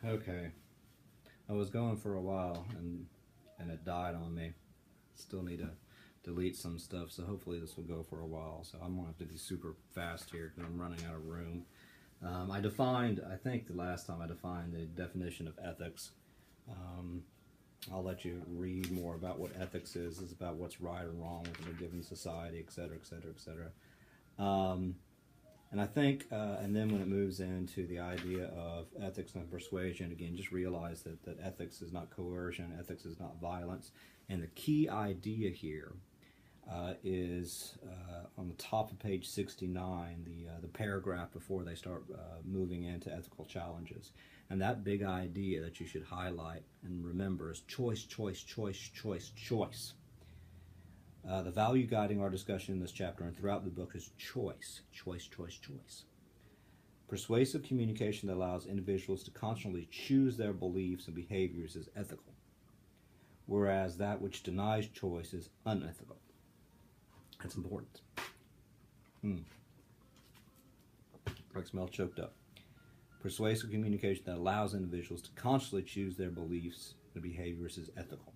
Okay, I was going for a while and it died on me. Still need to delete some stuff, so hopefully this will go for a while. So I'm gonna have to be super fast here because I'm running out of room. I think the last time I defined the definition of ethics. Um, I'll let you read more about what ethics is. It's about what's right or wrong within a given society, et cetera, et cetera, et cetera. Um, and I think, and then when it moves into the idea of ethics and persuasion, again, just realize that ethics is not coercion, ethics is not violence. And the key idea here is on the top of page 69, the paragraph before they start moving into ethical challenges. And that big idea that you should highlight and remember is choice, choice, choice, choice, choice. The value guiding our discussion in this chapter and throughout the book is choice, choice, choice, choice. Persuasive communication that allows individuals to constantly choose their beliefs and behaviors is ethical, whereas that which denies choice is unethical. That's important. I smell choked up. Persuasive communication that allows individuals to consciously choose their beliefs and behaviors is ethical,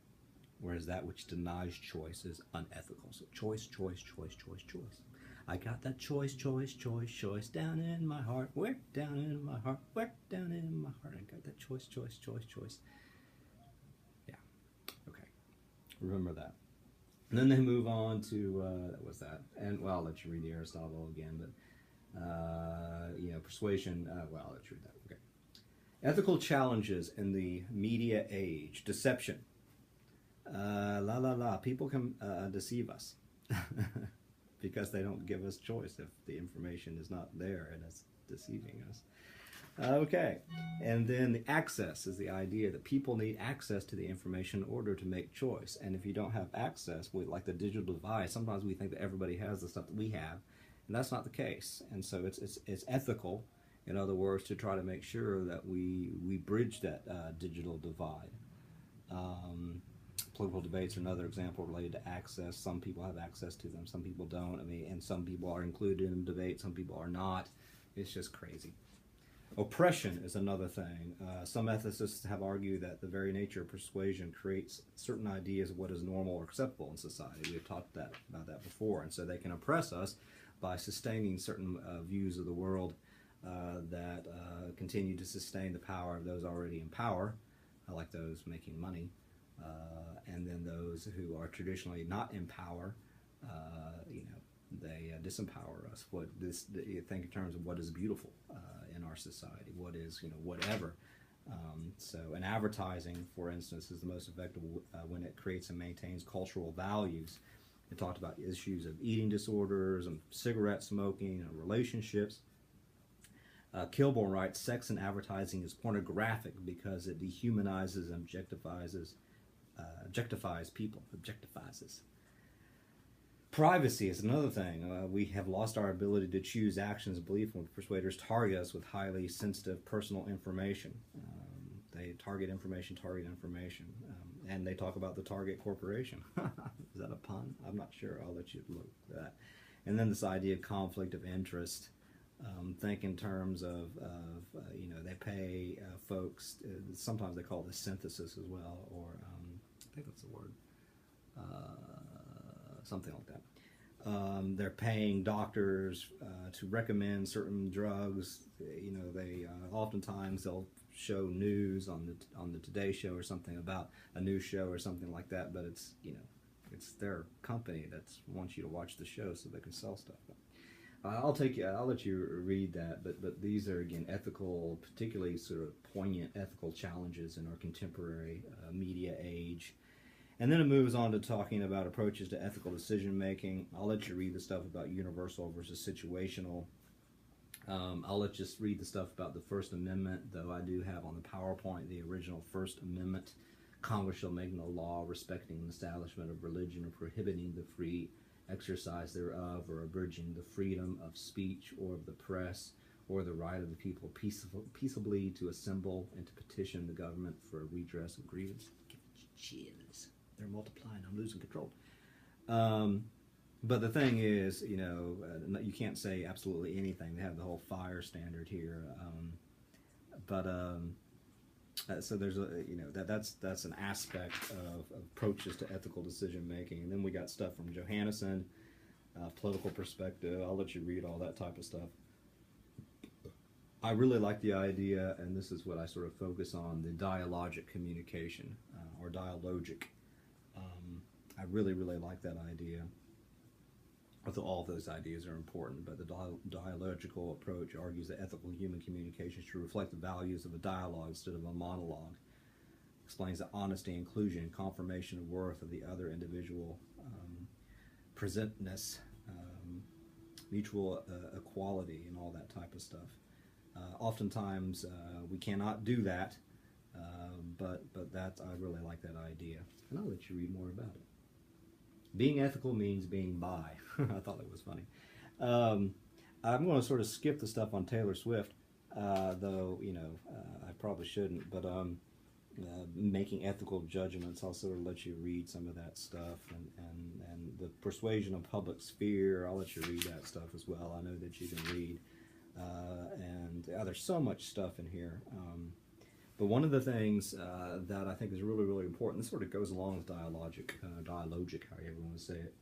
whereas that which denies choice is unethical. So choice, choice, choice, choice, choice. I got that choice, choice, choice, choice down in my heart. Where? Down in my heart. Where? Down in my heart. I got that choice, choice, choice, choice. Yeah. Okay. Remember that. And then they move on to, what's that? And, well, I'll let you read the Aristotle again, but, persuasion, well, I'll let you read that. Okay. Ethical challenges in the media age. Deception. People can deceive us because they don't give us choice if the information is not there and it's deceiving us. Okay, and then the access is the idea that people need access to the information in order to make choice. And if you don't have access, like the digital divide, sometimes we think that everybody has the stuff that we have, and that's not the case. And so it's ethical, in other words, to try to make sure that we bridge that digital divide. Political debates are another example related to access. Some people have access to them, some people don't. I mean, and some people are included in debate, some people are not. It's just crazy. Oppression is another thing. Some ethicists have argued that the very nature of persuasion creates certain ideas of what is normal or acceptable in society. We've talked about that before. And so they can oppress us by sustaining certain views of the world that continue to sustain the power of those already in power, like those making money. And then those who are traditionally not in power, they disempower us. You think in terms of what is beautiful in our society, what is, whatever. And advertising, for instance, is the most effective when it creates and maintains cultural values. It talked about issues of eating disorders and cigarette smoking and relationships. Kilborn writes, sex in advertising is pornographic because it dehumanizes and objectifies people, objectifies. Privacy is another thing. We have lost our ability to choose actions and beliefs when persuaders target us with highly sensitive personal information. They target information, and they talk about the Target Corporation. Is that a pun? I'm not sure. I'll let you look at that. And then this idea of conflict of interest. Think in terms of they pay folks, sometimes they call this synthesis as well, or I think that's the word, something like that. They're paying doctors to recommend certain drugs. They oftentimes they'll show news on the Today Show or something about a new show or something like that, but it's their company that wants you to watch the show so they can sell stuff. I'll let you read that, but these are, again, ethical, particularly sort of poignant ethical challenges in our contemporary media age. And then it moves on to talking about approaches to ethical decision making. I'll let you read the stuff about universal versus situational. I'll let you just read the stuff about the First Amendment, though I do have on the PowerPoint the original First Amendment. Congress shall make no law respecting the establishment of religion or prohibiting the free exercise thereof, or abridging the freedom of speech or of the press, or the right of the people peaceably to assemble and to petition the government for a redress of grievance. Chills. They're multiplying. I'm losing control. But the thing is, you can't say absolutely anything. They have the whole fire standard here. So there's that's an aspect of approaches to ethical decision making. And then we got stuff from Johannesson, political perspective. I'll let you read all that type of stuff. I really like the idea, and this is what I sort of focus on, the dialogic communication, or dialogic. I really, really like that idea. Although all of those ideas are important, but the dialogical approach argues that ethical human communication should reflect the values of a dialogue instead of a monologue. Explains that honesty, inclusion, and confirmation of worth of the other individual, presentness, mutual equality, and all that type of stuff. Oftentimes we cannot do that, but I really like that idea, and I'll let you read more about it. Being ethical means being bi. I thought that was funny. I'm going to sort of skip the stuff on Taylor Swift, though I probably shouldn't. But making ethical judgments, I'll sort of let you read some of that stuff, and the persuasion of public sphere. I'll let you read that stuff as well. I know that you can read. And there's so much stuff in here. But one of the things that I think is really, really important, this sort of goes along with dialogic, however you want to say it.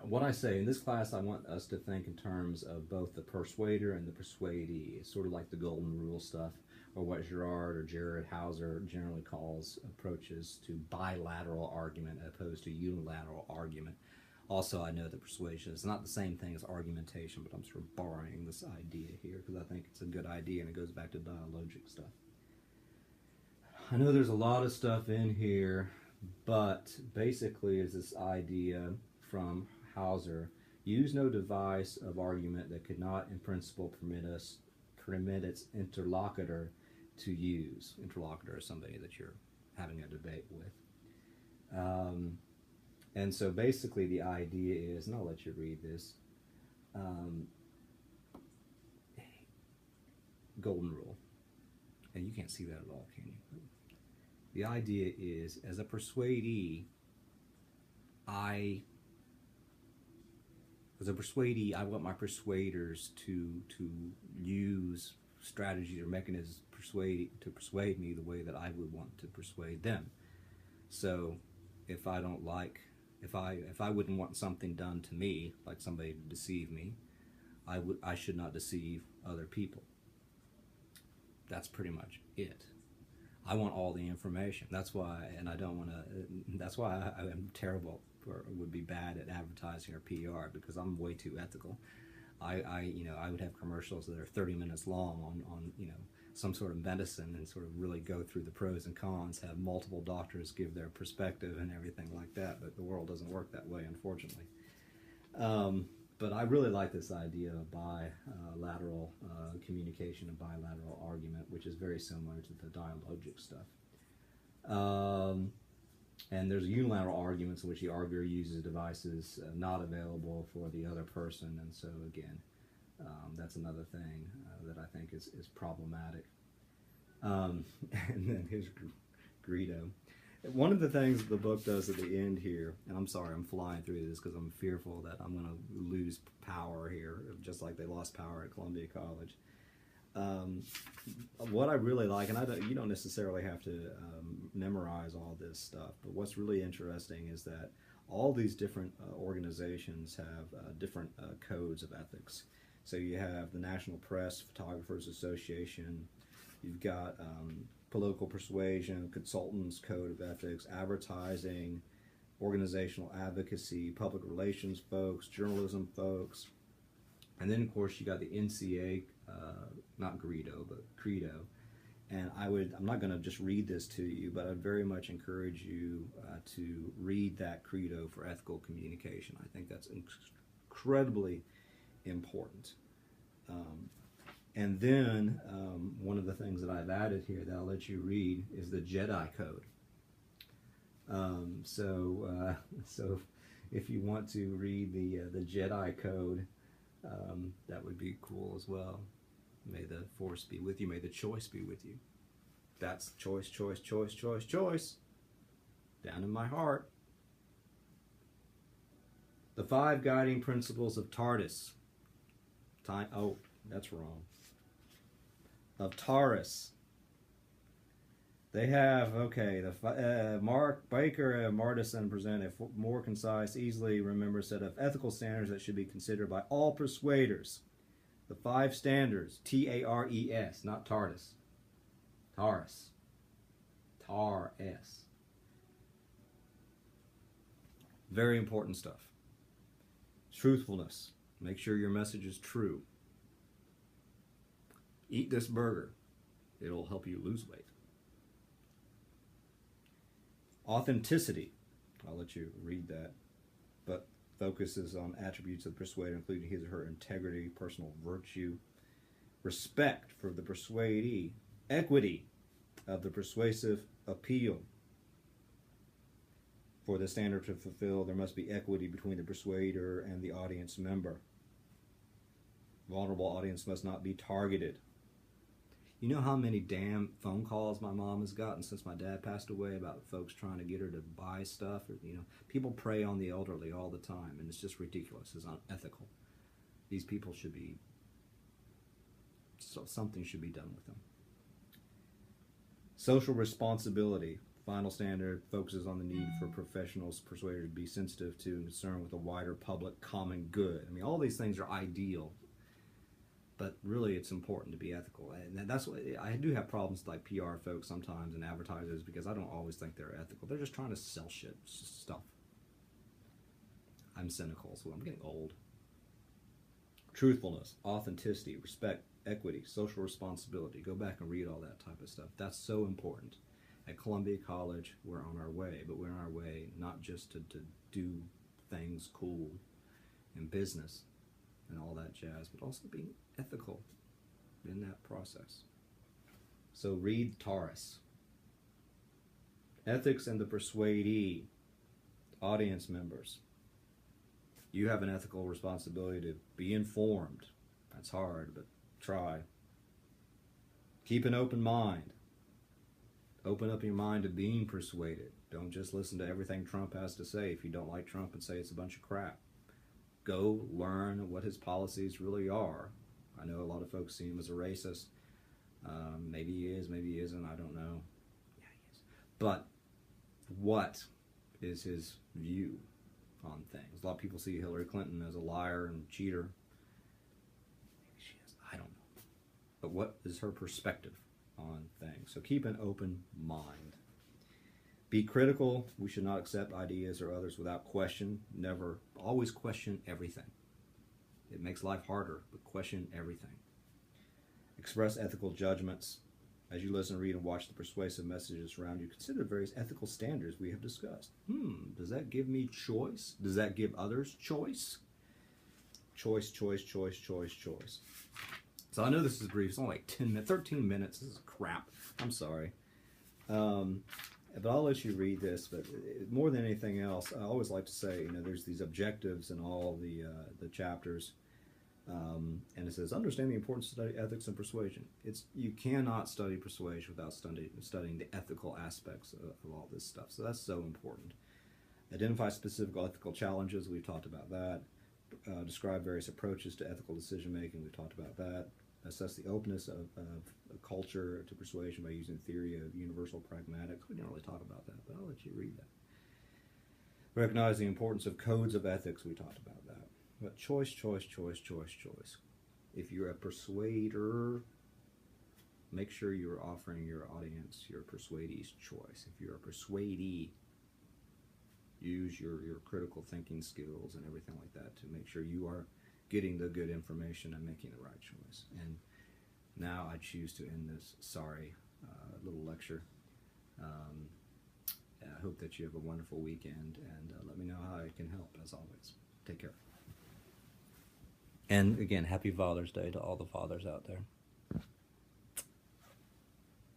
What I say in this class, I want us to think in terms of both the persuader and the persuadee. It's sort of like the golden rule stuff, or what Gerard or Jared Hauser generally calls approaches to bilateral argument as opposed to unilateral argument. Also, I know that persuasion is not the same thing as argumentation, but I'm sort of borrowing this idea here because I think it's a good idea, and it goes back to dialogic stuff. I know there's a lot of stuff in here, but basically is this idea from Hauser: use no device of argument that could not in principle permit its interlocutor to use. Interlocutor is somebody that you're having a debate with. And so basically the idea is, and I'll let you read this, golden rule. And you can't see that at all, can you? The idea is, as a persuadee, I want my persuaders to use strategies or mechanisms to persuade me the way that I would want to persuade them. So if I don't like, if I wouldn't want something done to me, like somebody to deceive me, I should not deceive other people. That's pretty much it. I want all the information. That's why, and I don't want to. That's why I am terrible, or would be bad at advertising or PR, because I'm way too ethical. I would have commercials that are 30 minutes long on some sort of medicine, and sort of really go through the pros and cons, have multiple doctors give their perspective and everything like that, but the world doesn't work that way, unfortunately. But I really like this idea of bilateral communication and bilateral argument, which is very similar to the dialogic stuff. And there's unilateral arguments in which the arguer uses devices not available for the other person, and so again, that's another thing that I think is problematic. And then here's Greedo. One of the things the book does at the end here, and I'm sorry I'm flying through this because I'm fearful that I'm going to lose power here, just like they lost power at Columbia College. What I really like, and you don't necessarily have to memorize all this stuff, but what's really interesting is that all these different organizations have different codes of ethics. So you have the National Press Photographers Association, you've got Political Persuasion, Consultants Code of Ethics, Advertising, Organizational Advocacy, Public Relations folks, Journalism folks, and then of course you got the NCA, not Greedo, but Credo. And I'm not going to just read this to you, but I'd very much encourage you to read that Credo for ethical communication. I think that's incredibly important. And then one of the things that I've added here that I'll let you read is the Jedi Code. So if you want to read the Jedi Code, that would be cool as well. May the Force be with you. May the choice be with you. That's choice, choice, choice, choice, choice. Down in my heart. The 5 guiding principles of TARDIS. Oh, that's wrong. Of Taurus. They have, okay, Mark Baker and Martison present a more concise, easily remembered set of ethical standards that should be considered by all persuaders. The 5 standards, T-A-R-E-S, not TARDIS. TARS. TAR-S. Very important stuff. Truthfulness. Make sure your message is true. Eat this burger. It'll help you lose weight. Authenticity. I'll let you read that. But focuses on attributes of the persuader, including his or her integrity, personal virtue, respect for the persuadee, equity of the persuasive appeal. For the standard to fulfill, there must be equity between the persuader and the audience member. Vulnerable audience must not be targeted. You know how many damn phone calls my mom has gotten since my dad passed away about folks trying to get her to buy stuff? Or, people prey on the elderly all the time, and it's just ridiculous. It's unethical. These people should be, something should be done with them. Social responsibility. Final standard focuses on the need for professionals, persuaders to be sensitive to and concerned with the wider public common good. I mean, all these things are ideal. But really, it's important to be ethical, and that's what I do have problems with, like PR folks sometimes and advertisers, because I don't always think they're ethical. They're just trying to sell stuff. I'm cynical, so I'm getting old. Truthfulness, authenticity, respect, equity, social responsibility. Go back and read all that type of stuff. That's so important. At Columbia College, we're on our way, but we're on our way not just to do things cool in business and all that jazz, but also being ethical in that process. So read Taurus. Ethics and the persuadee, audience members. You have an ethical responsibility to be informed. That's hard, but try. Keep an open mind. Open up your mind to being persuaded. Don't just listen to everything Trump has to say if you don't like Trump and say it's a bunch of crap. Go learn what his policies really are. I know a lot of folks see him as a racist. Maybe he is, maybe he isn't, I don't know. Yeah, he is. But what is his view on things? A lot of people see Hillary Clinton as a liar and cheater. Maybe she is, I don't know. But what is her perspective on things? So keep an open mind. Be critical. We should not accept ideas or others without question. Never, always question everything. It makes life harder, but question everything. Express ethical judgments. As you listen, read, and watch the persuasive messages around you, consider various ethical standards we have discussed. Does that give me choice? Does that give others choice? Choice, choice, choice, choice, choice. So I know this is brief. It's only like 13 minutes. This is crap. I'm sorry. But I'll let you read this. But more than anything else, I always like to say, there's these objectives in all the chapters, and it says, understand the importance of study ethics and persuasion. You cannot study persuasion without studying the ethical aspects of all this stuff. So that's so important. Identify specific ethical challenges. We've talked about that. Describe various approaches to ethical decision making. We've talked about that. Assess the openness of a culture to persuasion by using the theory of universal pragmatics. We didn't really talk about that, but I'll let you read that. Recognize the importance of codes of ethics. We talked about that. But choice, choice, choice, choice, choice. If you're a persuader, make sure you're offering your audience your persuadee's choice. If you're a persuadee, use your critical thinking skills and everything like that to make sure you are getting the good information and making the right choice. And now I choose to end this little lecture. I hope that you have a wonderful weekend, and let me know how I can help, as always. Take care. And again, happy Father's Day to all the fathers out there.